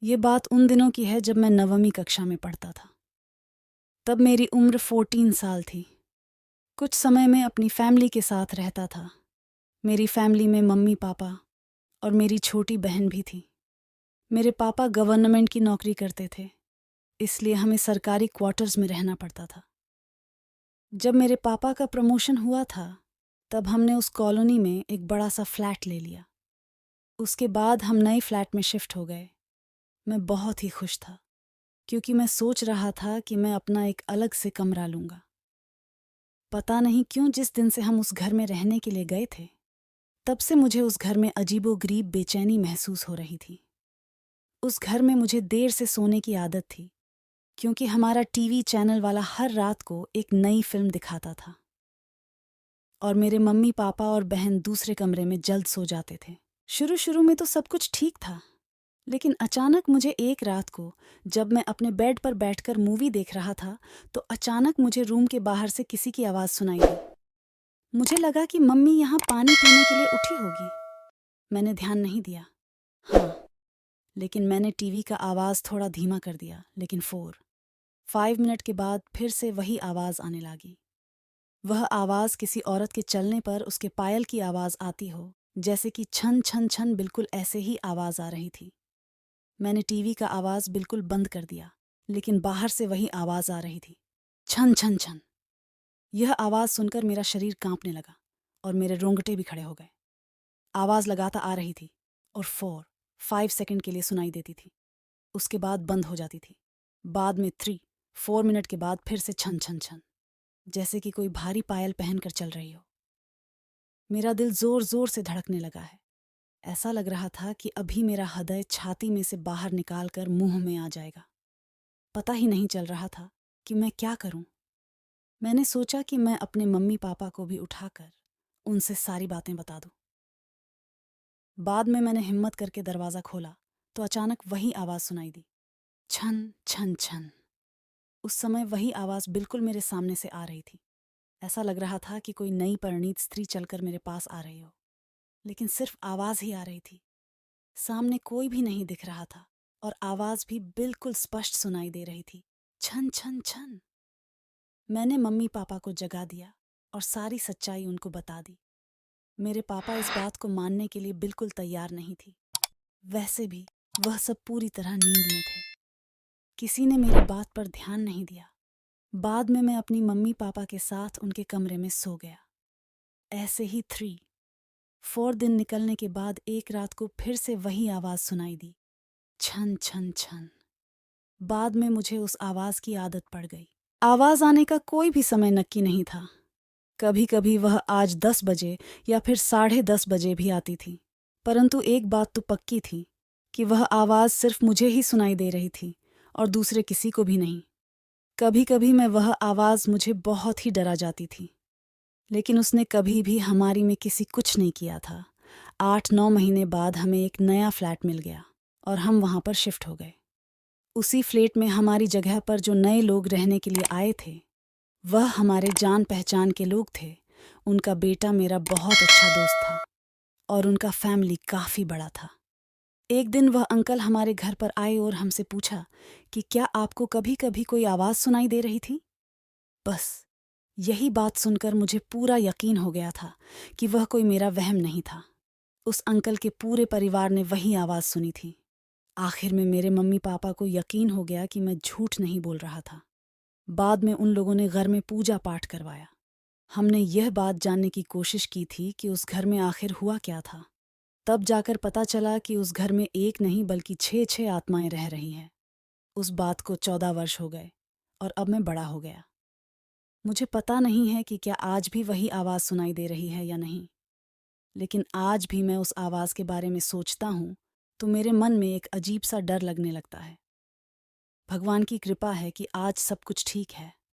ये बात उन दिनों की है जब मैं 9वीं कक्षा में पढ़ता था। तब मेरी उम्र 14 साल थी। कुछ समय में अपनी फैमिली के साथ रहता था। मेरी फैमिली में मम्मी पापा और मेरी छोटी बहन भी थी। मेरे पापा गवर्नमेंट की नौकरी करते थे, इसलिए हमें सरकारी क्वार्टर्स में रहना पड़ता था। जब मेरे पापा का प्रमोशन हुआ था, तब हमने उस कॉलोनी में एक बड़ा सा फ्लैट ले लिया। उसके बाद हम नए फ्लैट में शिफ्ट हो गए। मैं बहुत ही खुश था, क्योंकि मैं सोच रहा था कि मैं अपना एक अलग से कमरा लूँगा। पता नहीं क्यों जिस दिन से हम उस घर में रहने के लिए गए थे, तब से मुझे उस घर में अजीबोगरीब बेचैनी महसूस हो रही थी। उस घर में मुझे देर से सोने की आदत थी, क्योंकि हमारा टीवी चैनल वाला हर रात को एक नई फिल्म दिखाता था और मेरे मम्मी पापा और बहन दूसरे कमरे में जल्द सो जाते थे। शुरू शुरू में तो सब कुछ ठीक था, लेकिन अचानक मुझे एक रात को, जब मैं अपने बेड पर बैठकर मूवी देख रहा था, तो अचानक मुझे रूम के बाहर से किसी की आवाज़ सुनाई दी। मुझे लगा कि मम्मी यहाँ पानी पीने के लिए उठी होगी। मैंने ध्यान नहीं दिया। हाँ, लेकिन मैंने टीवी का आवाज़ थोड़ा धीमा कर दिया। लेकिन 5 मिनट के बाद फिर से वही आवाज़ आने लगी। वह आवाज़ किसी औरत के चलने पर उसके पायल की आवाज़ आती हो, जैसे कि छन छन छन, बिल्कुल ऐसे ही आवाज़ आ रही थी। मैंने टीवी का आवाज़ बिल्कुल बंद कर दिया, लेकिन बाहर से वही आवाज़ आ रही थी, छन छन छन। यह आवाज़ सुनकर मेरा शरीर कांपने लगा और मेरे रोंगटे भी खड़े हो गए। आवाज़ लगातार आ रही थी और 5 सेकंड के लिए सुनाई देती थी, उसके बाद बंद हो जाती थी। बाद में 4 मिनट के बाद फिर से छन छन छन, जैसे कि कोई भारी पायल पहनकर चल रही हो। मेरा दिल जोर जोर से धड़कने लगा है। ऐसा लग रहा था कि अभी मेरा हृदय छाती में से बाहर निकालकर मुंह में आ जाएगा। पता ही नहीं चल रहा था कि मैं क्या करूं। मैंने सोचा कि मैं अपने मम्मी पापा को भी उठाकर उनसे सारी बातें बता दूं। बाद में मैंने हिम्मत करके दरवाज़ा खोला तो अचानक वही आवाज़ सुनाई दी, छन छन छन। उस समय वही आवाज़ बिल्कुल मेरे सामने से आ रही थी। ऐसा लग रहा था कि कोई नई परिणीत स्त्री चलकर मेरे पास आ रही हो, लेकिन सिर्फ आवाज़ ही आ रही थी। सामने कोई भी नहीं दिख रहा था और आवाज़ भी बिल्कुल स्पष्ट सुनाई दे रही थी, छन छन छन। मैंने मम्मी पापा को जगा दिया और सारी सच्चाई उनको बता दी। मेरे पापा इस बात को मानने के लिए बिल्कुल तैयार नहीं थी। वैसे भी वह सब पूरी तरह नींद में थे। किसी ने मेरी बात पर ध्यान नहीं दिया। बाद में मैं अपनी मम्मी पापा के साथ उनके कमरे में सो गया। ऐसे ही 4 दिन निकलने के बाद एक रात को फिर से वही आवाज़ सुनाई दी, छन छन छन। बाद में मुझे उस आवाज़ की आदत पड़ गई। आवाज़ आने का कोई भी समय नक्की नहीं था। कभी कभी वह आज 10 बजे या फिर 10:30 बजे भी आती थी। परंतु एक बात तो पक्की थी कि वह आवाज़ सिर्फ मुझे ही सुनाई दे रही थी और दूसरे किसी को भी नहीं। कभी कभी मैं वह आवाज़ मुझे बहुत ही डरा जाती थी, लेकिन उसने कभी भी हमारी में किसी कुछ नहीं किया था। 8-9 महीने बाद हमें एक नया फ्लैट मिल गया और हम वहाँ पर शिफ्ट हो गए। उसी फ्लैट में हमारी जगह पर जो नए लोग रहने के लिए आए थे, वह हमारे जान पहचान के लोग थे। उनका बेटा मेरा बहुत अच्छा दोस्त था और उनका फैमिली काफ़ी बड़ा था। एक दिन वह अंकल हमारे घर पर आए और हमसे पूछा कि क्या आपको कभी कभी कोई आवाज़ सुनाई दे रही थी। बस यही बात सुनकर मुझे पूरा यकीन हो गया था कि वह कोई मेरा वहम नहीं था। उस अंकल के पूरे परिवार ने वही आवाज़ सुनी थी। आखिर में मेरे मम्मी पापा को यकीन हो गया कि मैं झूठ नहीं बोल रहा था। बाद में उन लोगों ने घर में पूजा पाठ करवाया। हमने यह बात जानने की कोशिश की थी कि उस घर में आखिर हुआ क्या था। तब जाकर पता चला कि उस घर में एक नहीं बल्कि 6 आत्माएं रह रही हैं। उस बात को 14 वर्ष हो गए और अब मैं बड़ा हो गया। मुझे पता नहीं है कि क्या आज भी वही आवाज़ सुनाई दे रही है या नहीं, लेकिन आज भी मैं उस आवाज़ के बारे में सोचता हूँ तो मेरे मन में एक अजीब सा डर लगने लगता है। भगवान की कृपा है कि आज सब कुछ ठीक है।